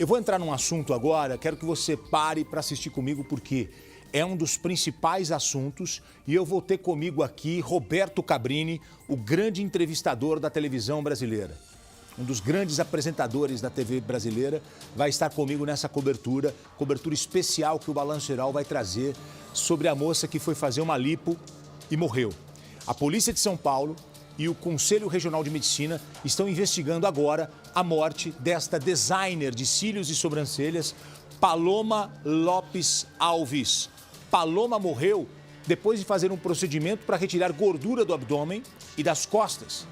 Eu vou entrar num assunto agora, quero que você pare para assistir comigo, porque é um dos principais assuntos e eu vou ter comigo aqui Roberto Cabrini, o grande entrevistador da televisão brasileira. Um dos grandes apresentadores da TV brasileira vai estar comigo nessa cobertura especial que o Balanço Geral vai trazer sobre a moça que foi fazer uma lipo e morreu. A Polícia de São Paulo e o Conselho Regional de Medicina estão investigando agora a morte desta designer de cílios e sobrancelhas, Paloma Lopes Alves. Paloma morreu depois de fazer um procedimento para retirar gordura do abdômen e das costas.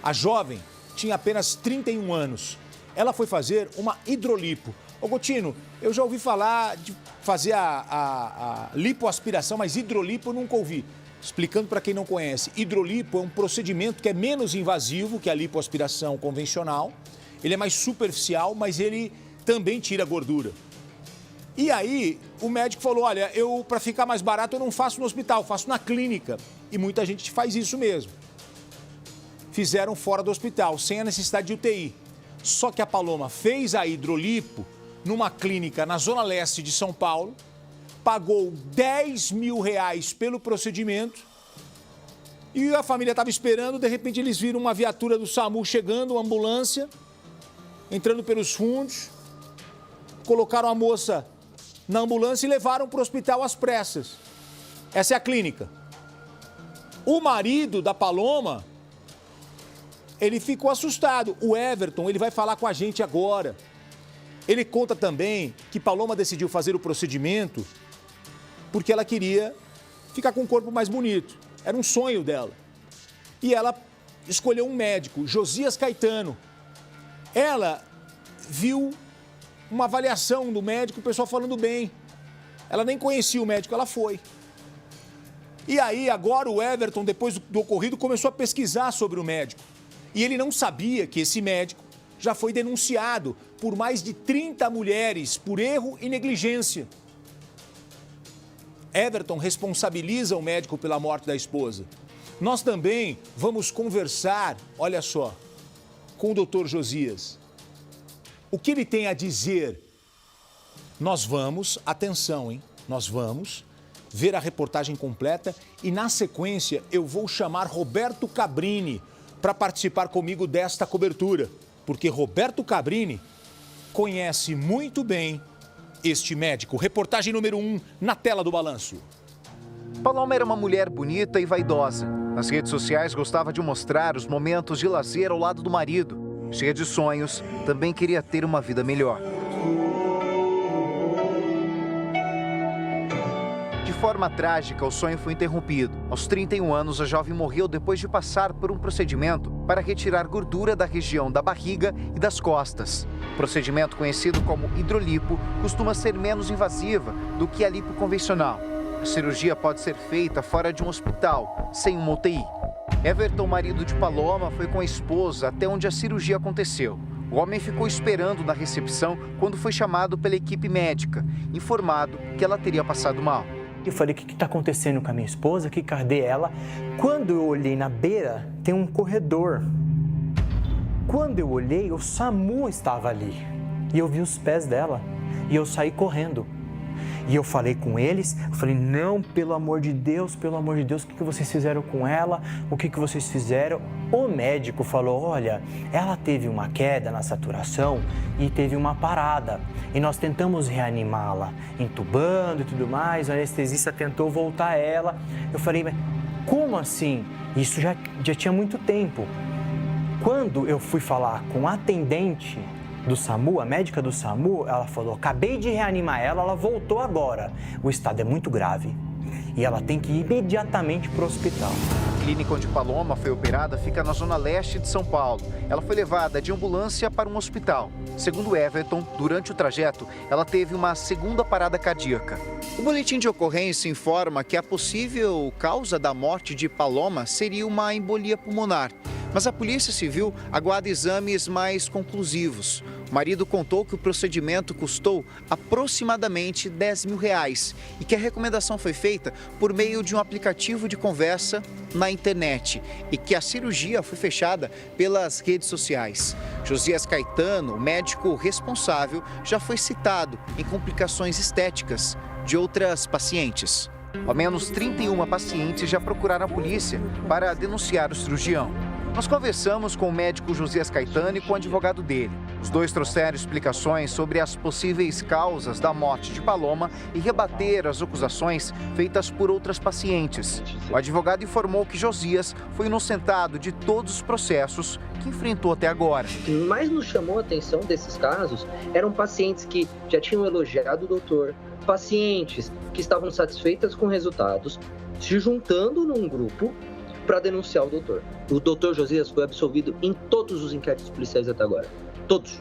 A jovem tinha apenas 31 anos. Ela foi fazer uma hidrolipo. Ô Gotino, eu já ouvi falar de fazer a lipoaspiração, mas hidrolipo eu nunca ouvi. Explicando para quem não conhece, hidrolipo é um procedimento que é menos invasivo que a lipoaspiração convencional. Ele é mais superficial, mas ele também tira gordura. E aí, o médico falou, olha, para ficar mais barato eu não faço no hospital, faço na clínica. E muita gente faz isso mesmo. Fizeram fora do hospital, sem a necessidade de UTI. Só que a Paloma fez a hidrolipo numa clínica na Zona Leste de São Paulo, pagou R$10 mil pelo procedimento e a família estava esperando, de repente eles viram uma viatura do SAMU chegando, uma ambulância, entrando pelos fundos, colocaram a moça na ambulância e levaram para o hospital às pressas. Essa é a clínica. O marido da Paloma, ele ficou assustado. O Everton, ele vai falar com a gente agora. Ele conta também que Paloma decidiu fazer o procedimento porque ela queria ficar com um corpo mais bonito. Era um sonho dela. E ela escolheu um médico, Josias Caetano. Ela viu uma avaliação do médico, o pessoal falando bem. Ela nem conhecia o médico, ela foi. E aí, agora o Everton, depois do ocorrido, começou a pesquisar sobre o médico. E ele não sabia que esse médico já foi denunciado por mais de 30 mulheres por erro e negligência. Everton responsabiliza o médico pela morte da esposa. Nós também vamos conversar, olha só, com o doutor Josias. O que ele tem a dizer? Nós vamos, atenção, hein? Nós vamos ver a reportagem completa e, na sequência, eu vou chamar Roberto Cabrini para participar comigo desta cobertura, porque Roberto Cabrini conhece muito bem este médico. Reportagem número 1 na tela do Balanço. Paloma era uma mulher bonita e vaidosa. Nas redes sociais gostava de mostrar os momentos de lazer ao lado do marido. Cheia de sonhos, também queria ter uma vida melhor. De forma trágica, o sonho foi interrompido. Aos 31 anos, a jovem morreu depois de passar por um procedimento para retirar gordura da região da barriga e das costas. O procedimento, conhecido como hidrolipo, costuma ser menos invasiva do que a lipo convencional. A cirurgia pode ser feita fora de um hospital, sem uma UTI. Everton, marido de Paloma, foi com a esposa até onde a cirurgia aconteceu. O homem ficou esperando na recepção quando foi chamado pela equipe médica, informado que ela teria passado mal. Eu falei, o que está acontecendo com a minha esposa? Cadê ela? Quando eu olhei na beira, tem um corredor. Quando eu olhei, o SAMU estava ali. E eu vi os pés dela. E eu saí correndo. E eu falei com eles, eu falei, não, pelo amor de Deus, o que vocês fizeram com ela? O que vocês fizeram? O médico falou, olha, ela teve uma queda na saturação e teve uma parada. E nós tentamos reanimá-la, entubando e tudo mais, o anestesista tentou voltar ela. Eu falei, mas como assim? Isso já tinha muito tempo. Quando eu fui falar com a atendente do SAMU, a médica do SAMU, ela falou, acabei de reanimar ela, ela voltou agora. O estado é muito grave e ela tem que ir imediatamente para o hospital. A clínica onde Paloma foi operada fica na Zona Leste de São Paulo. Ela foi levada de ambulância para um hospital. Segundo Everton, durante o trajeto, ela teve uma segunda parada cardíaca. O boletim de ocorrência informa que a possível causa da morte de Paloma seria uma embolia pulmonar. Mas a Polícia Civil aguarda exames mais conclusivos. O marido contou que o procedimento custou aproximadamente R$10 mil e que a recomendação foi feita por meio de um aplicativo de conversa na internet e que a cirurgia foi fechada pelas redes sociais. Josias Caetano, o médico responsável, já foi citado em complicações estéticas de outras pacientes. Ao menos 31 pacientes já procuraram a polícia para denunciar o cirurgião. Nós conversamos com o médico Josias Caetano e com o advogado dele. Os dois trouxeram explicações sobre as possíveis causas da morte de Paloma e rebateram as acusações feitas por outras pacientes. O advogado informou que Josias foi inocentado de todos os processos que enfrentou até agora. O que mais nos chamou a atenção desses casos eram pacientes que já tinham elogiado o doutor, pacientes que estavam satisfeitas com resultados, se juntando num grupo para denunciar o doutor. O doutor Josias foi absolvido em todos os inquéritos policiais até agora. Todos.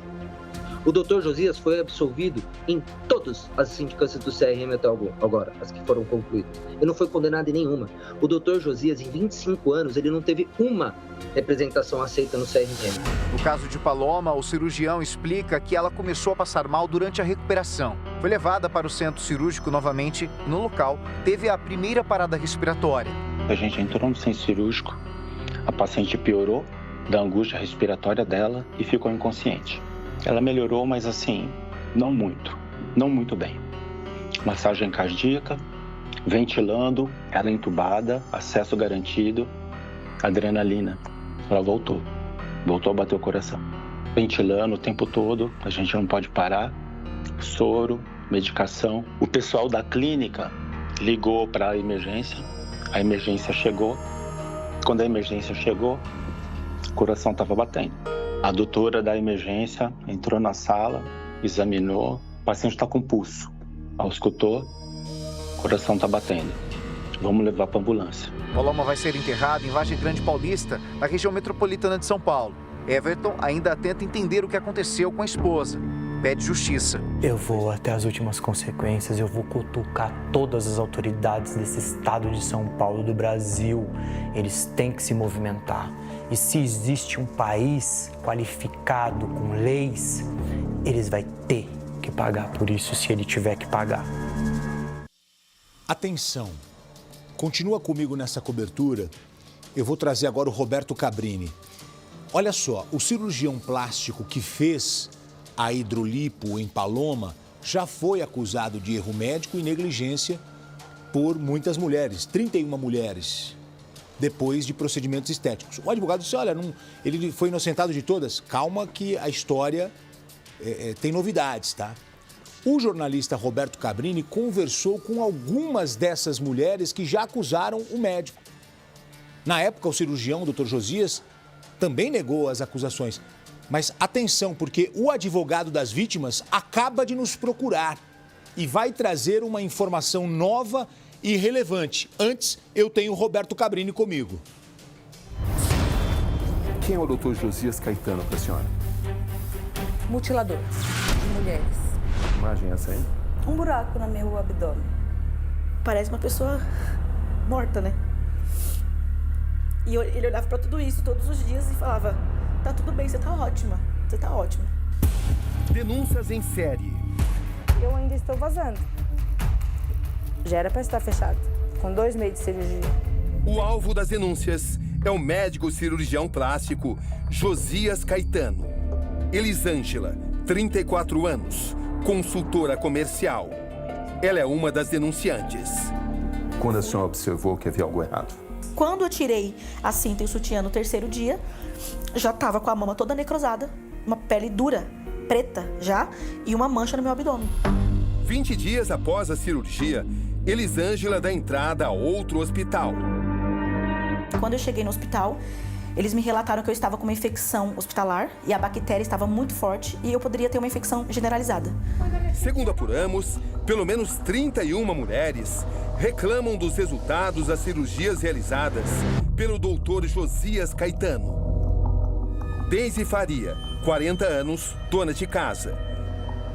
O doutor Josias foi absolvido em todas as sindicâncias do CRM até agora, as que foram concluídas. Ele não foi condenado em nenhuma. O doutor Josias, em 25 anos, ele não teve uma representação aceita no CRM. No caso de Paloma, o cirurgião explica que ela começou a passar mal durante a recuperação. Foi levada para o centro cirúrgico novamente e, no local, teve a primeira parada respiratória. A gente entrou no centro cirúrgico, a paciente piorou da angústia respiratória dela e ficou inconsciente. Ela melhorou, mas assim, não muito bem. Massagem cardíaca, ventilando, ela entubada, acesso garantido, adrenalina. Ela voltou a bater o coração. Ventilando o tempo todo, a gente não pode parar, soro, medicação. O pessoal da clínica ligou para a emergência chegou. Quando a emergência chegou, o coração estava batendo. A doutora da emergência entrou na sala, examinou, o paciente está com pulso. Auscultou, o coração está batendo. Vamos levar para a ambulância. Paloma vai ser enterrado em Vargem Grande Paulista, na região metropolitana de São Paulo. Everton ainda tenta entender o que aconteceu com a esposa. Pede justiça. Eu vou até as últimas consequências, eu vou cutucar todas as autoridades desse estado de São Paulo, do Brasil. Eles têm que se movimentar. E se existe um país qualificado com leis, eles vão ter que pagar por isso, se ele tiver que pagar. Atenção, continua comigo nessa cobertura. Eu vou trazer agora o Roberto Cabrini. Olha só, o cirurgião plástico que fez a hidrolipo em Paloma já foi acusado de erro médico e negligência por muitas mulheres, 31 mulheres, depois de procedimentos estéticos. O advogado disse, olha, ele foi inocentado de todas. Calma que a história tem novidades, tá? O jornalista Roberto Cabrini conversou com algumas dessas mulheres que já acusaram o médico. Na época, o cirurgião, o Dr. Josias, também negou as acusações. Mas atenção, porque o advogado das vítimas acaba de nos procurar e vai trazer uma informação nova e relevante. Antes, eu tenho o Roberto Cabrini comigo. Quem é o Dr. Josias Caetano para a senhora? Mutilador de mulheres. Que imagem é essa aí? Um buraco no meu abdômen. Parece uma pessoa morta, né? E ele olhava para tudo isso todos os dias e falava, tá tudo bem, você tá ótima, você tá ótima. Denúncias em série. Eu ainda estou vazando. Já era para estar fechado, com 2 meses de cirurgia. O alvo das denúncias é o médico cirurgião plástico Josias Caetano. Elisângela, 34 anos, consultora comercial. Ela é uma das denunciantes. Quando a senhora observou que havia algo errado? Quando eu tirei a cinta e o sutiã no 3º dia, já estava com a mama toda necrosada, uma pele dura, preta já, e uma mancha no meu abdômen. 20 dias após a cirurgia, Elisângela dá entrada a outro hospital. Quando eu cheguei no hospital, eles me relataram que eu estava com uma infecção hospitalar e a bactéria estava muito forte e eu poderia ter uma infecção generalizada. Segundo apuramos, pelo menos 31 mulheres reclamam dos resultados das cirurgias realizadas pelo Dr. Josias Caetano. Deise Faria, 40 anos, dona de casa.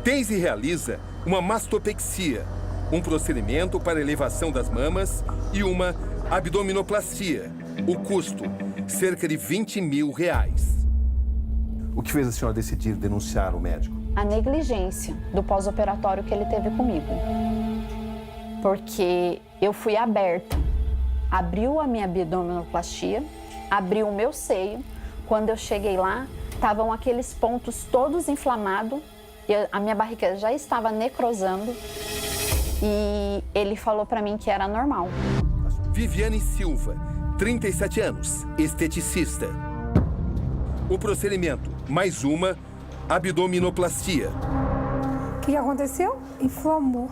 Deise realiza uma mastopexia, um procedimento para elevação das mamas e uma abdominoplastia. O custo, cerca de R$20 mil. O que fez a senhora decidir denunciar o médico? A negligência do pós-operatório que ele teve comigo. Porque eu fui aberta. Abriu a minha abdominoplastia, abriu o meu seio. Quando eu cheguei lá, estavam aqueles pontos todos inflamados. A minha barriga já estava necrosando. E ele falou para mim que era normal. Viviane Silva, 37 anos, esteticista. O procedimento, mais uma, abdominoplastia. O que aconteceu? Inflamou.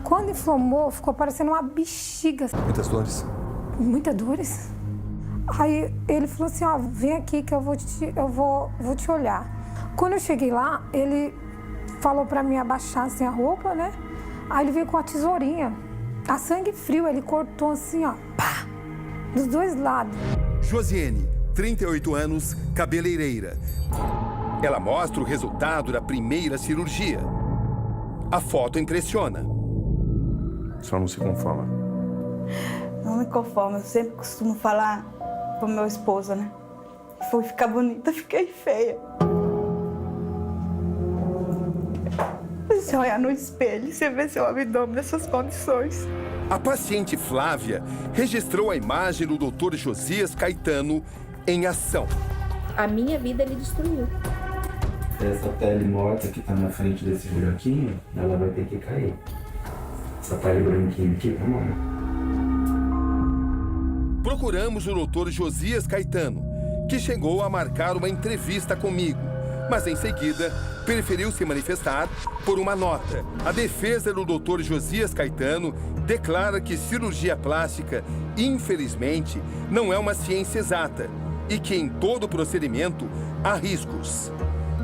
Quando inflamou, ficou parecendo uma bexiga. Muitas dores? Muitas dores. Aí ele falou assim, ó, vem aqui que eu vou te olhar. Quando eu cheguei lá, ele falou pra mim abaixar assim a roupa, né? Aí ele veio com a tesourinha, a sangue frio, ele cortou assim, ó, pá, dos dois lados. Josiane, 38 anos, cabeleireira. Ela mostra o resultado da primeira cirurgia. A foto impressiona. A senhora não se conforma? Não me conformo, eu sempre costumo falar pro meu esposo, né? Fui ficar bonita, fiquei feia. Você olhar no espelho, você vê seu abdômen nessas condições. A paciente Flávia registrou a imagem do Dr. Josias Caetano em ação. A minha vida ele destruiu. Essa pele morta que está na frente desse buraquinho, ela vai ter que cair. Essa pele branquinha aqui, vamos lá. Procuramos o Dr. Josias Caetano, que chegou a marcar uma entrevista comigo, mas em seguida preferiu se manifestar por uma nota. A defesa do Dr. Josias Caetano declara que cirurgia plástica, infelizmente, não é uma ciência exata e que em todo procedimento há riscos.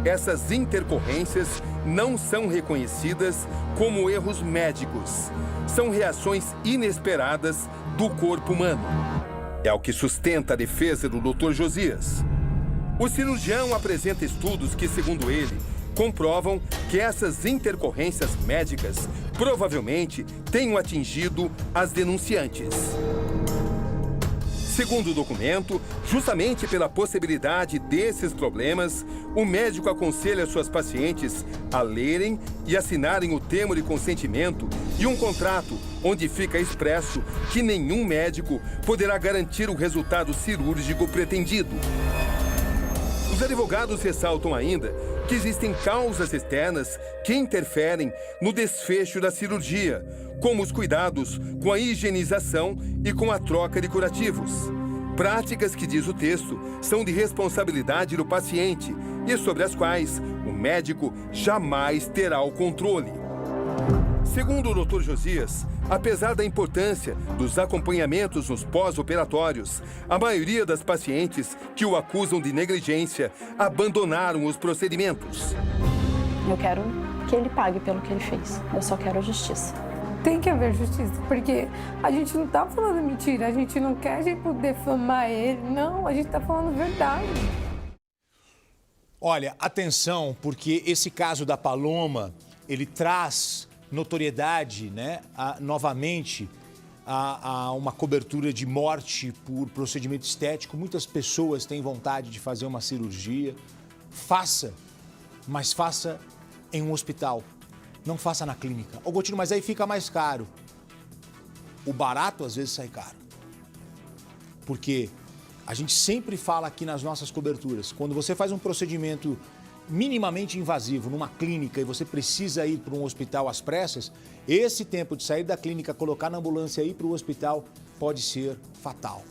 Essas intercorrências não são reconhecidas como erros médicos. São reações inesperadas do corpo humano. É o que sustenta a defesa do Dr. Josias. O cirurgião apresenta estudos que, segundo ele, comprovam que essas intercorrências médicas provavelmente tenham atingido as denunciantes. Segundo o documento, justamente pela possibilidade desses problemas, o médico aconselha suas pacientes a lerem e assinarem o termo de consentimento e um contrato onde fica expresso que nenhum médico poderá garantir o resultado cirúrgico pretendido. Os advogados ressaltam ainda que existem causas externas que interferem no desfecho da cirurgia, como os cuidados com a higienização e com a troca de curativos. Práticas que, diz o texto, são de responsabilidade do paciente e sobre as quais o médico jamais terá o controle. Segundo o Dr. Josias, apesar da importância dos acompanhamentos nos pós-operatórios, a maioria das pacientes que o acusam de negligência abandonaram os procedimentos. Eu quero que ele pague pelo que ele fez. Eu só quero justiça. Tem que haver justiça, porque a gente não tá falando mentira, a gente não quer defamar ele, não, a gente tá falando verdade. Olha, atenção, porque esse caso da Paloma, ele traz notoriedade, né, novamente, a uma cobertura de morte por procedimento estético. Muitas pessoas têm vontade de fazer uma cirurgia. Faça, mas faça em um hospital. Não faça na clínica. Ô, Gotino, mas aí fica mais caro. O barato às vezes sai caro. Porque a gente sempre fala aqui nas nossas coberturas, quando você faz um procedimento minimamente invasivo numa clínica e você precisa ir para um hospital às pressas, esse tempo de sair da clínica, colocar na ambulância e ir para o hospital pode ser fatal.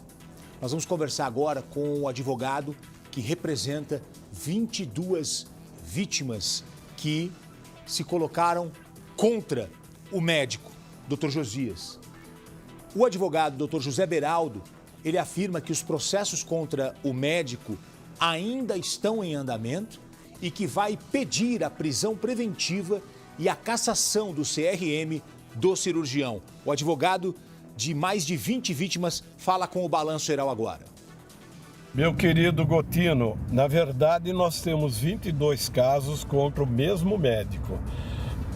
Nós vamos conversar agora com o advogado que representa 22 vítimas que se colocaram contra o médico, Dr. Josias. O advogado, Dr. José Beraldo, ele afirma que os processos contra o médico ainda estão em andamento e que vai pedir a prisão preventiva e a cassação do CRM do cirurgião. O advogado de mais de 20 vítimas fala com o Balanço Geral agora. Meu querido Gotino, na verdade nós temos 22 casos contra o mesmo médico.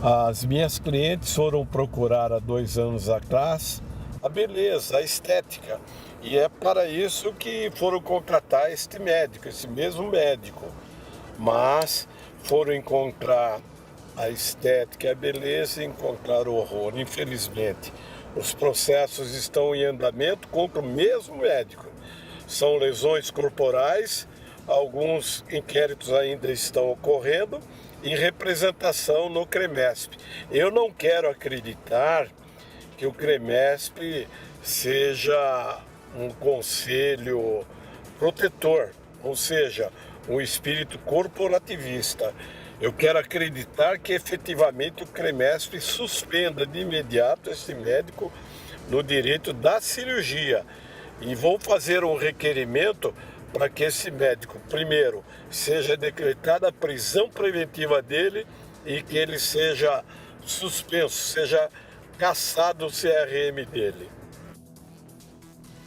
As minhas clientes foram procurar há 2 anos atrás a beleza, a estética. E é para isso que foram contratar esse mesmo médico. Mas foram encontrar a estética e a beleza e encontrar o horror. Infelizmente, os processos estão em andamento contra o mesmo médico. São lesões corporais, alguns inquéritos ainda estão ocorrendo em representação no CREMESP. Eu não quero acreditar que o CREMESP seja um conselho protetor, ou seja, um espírito corporativista. Eu quero acreditar que efetivamente o CREMESP suspenda de imediato esse médico no direito da cirurgia. E vou fazer um requerimento para que esse médico, primeiro, seja decretada a prisão preventiva dele e que ele seja suspenso, seja cassado o CRM dele.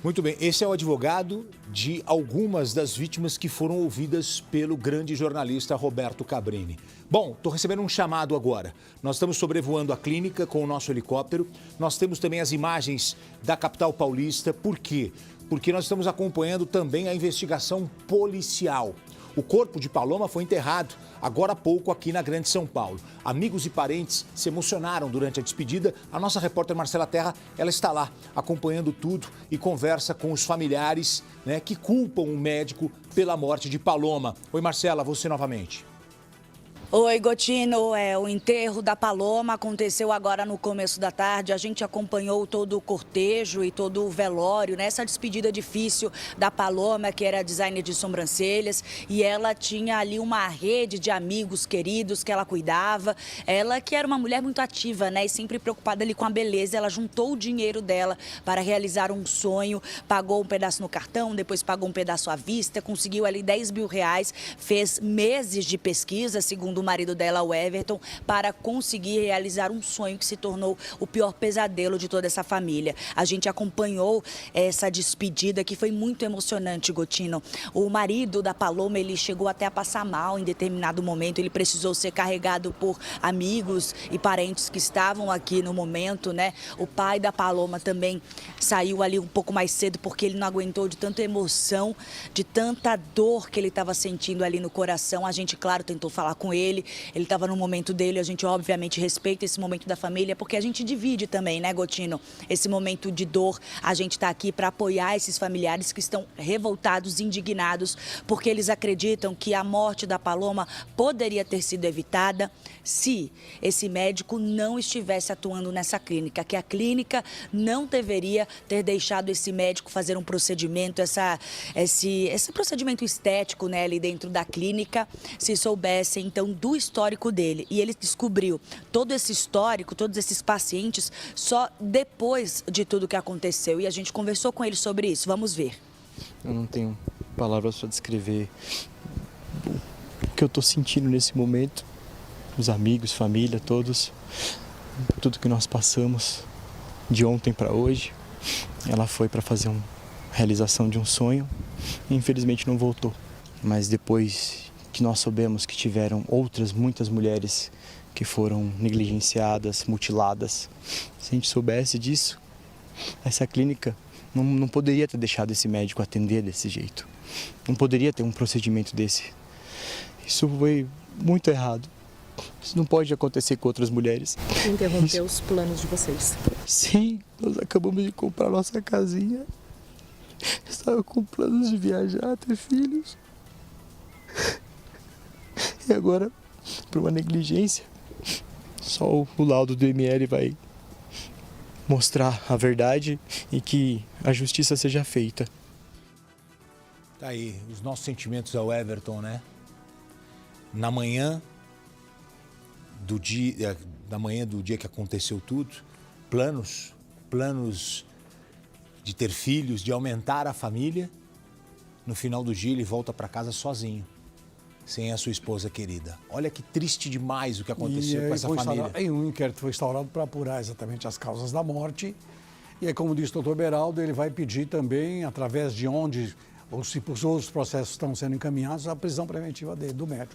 Muito bem, esse é o advogado de algumas das vítimas que foram ouvidas pelo grande jornalista Roberto Cabrini. Bom, estou recebendo um chamado agora. Nós estamos sobrevoando a clínica com o nosso helicóptero. Nós temos também as imagens da capital paulista. Por quê? Porque nós estamos acompanhando também a investigação policial. O corpo de Paloma foi enterrado agora há pouco aqui na Grande São Paulo. Amigos e parentes se emocionaram durante a despedida. A nossa repórter Marcela Terra, ela está lá acompanhando tudo e conversa com os familiares, né, que culpam o médico pela morte de Paloma. Oi, Marcela, você novamente. Oi, Gotino. O enterro da Paloma aconteceu agora no começo da tarde. A gente acompanhou todo o cortejo e todo o velório, né? Essa despedida difícil da Paloma, que era designer de sobrancelhas, e ela tinha ali uma rede de amigos queridos que ela cuidava. Ela que era uma mulher muito ativa, né? E sempre preocupada ali com a beleza. Ela juntou o dinheiro dela para realizar um sonho, pagou um pedaço no cartão, depois pagou um pedaço à vista, conseguiu ali R$10 mil, fez meses de pesquisa, segundo o marido dela, o Everton, para conseguir realizar um sonho que se tornou o pior pesadelo de toda essa família. A gente acompanhou essa despedida que foi muito emocionante, Gotino. O marido da Paloma, ele chegou até a passar mal em determinado momento, ele precisou ser carregado por amigos e parentes que estavam aqui no momento, né? O pai da Paloma também saiu ali um pouco mais cedo porque ele não aguentou de tanta emoção, de tanta dor que ele estava sentindo ali no coração. A gente, claro, tentou falar com ele estava no momento dele, a gente obviamente respeita esse momento da família, porque a gente divide também, né, Gotino? Esse momento de dor, a gente está aqui para apoiar esses familiares que estão revoltados, indignados, porque eles acreditam que a morte da Paloma poderia ter sido evitada se esse médico não estivesse atuando nessa clínica, que a clínica não deveria ter deixado esse médico fazer um procedimento, esse procedimento estético, né, ali dentro da clínica, se soubessem, então, do histórico dele. E ele descobriu todo esse histórico, todos esses pacientes, só depois de tudo que aconteceu. E a gente conversou com ele sobre isso. Vamos ver. Eu não tenho palavras para descrever o que eu estou sentindo nesse momento. Os amigos, família, todos. Tudo que nós passamos de ontem para hoje. Ela foi para fazer uma realização de um sonho e infelizmente não voltou. Mas depois que nós soubemos que tiveram muitas mulheres que foram negligenciadas, mutiladas. Se a gente soubesse disso, essa clínica não poderia ter deixado esse médico atender desse jeito. Não poderia ter um procedimento desse. Isso foi muito errado. Isso não pode acontecer com outras mulheres. Interrompeu os planos de vocês. Sim, nós acabamos de comprar nossa casinha. Estava com planos de viajar, ter filhos. E agora, por uma negligência, só o laudo do ML vai mostrar a verdade e que a justiça seja feita. Tá aí, os nossos sentimentos ao Everton, né? Na manhã do dia que aconteceu tudo, planos de ter filhos, de aumentar a família. No final do dia ele volta para casa sozinho, sem a sua esposa querida. Olha que triste demais o que aconteceu com essa família. Um inquérito foi instaurado para apurar exatamente as causas da morte. E aí, como disse o doutor Beraldo, ele vai pedir também, através de onde, ou se os outros processos estão sendo encaminhados, a prisão preventiva do médico.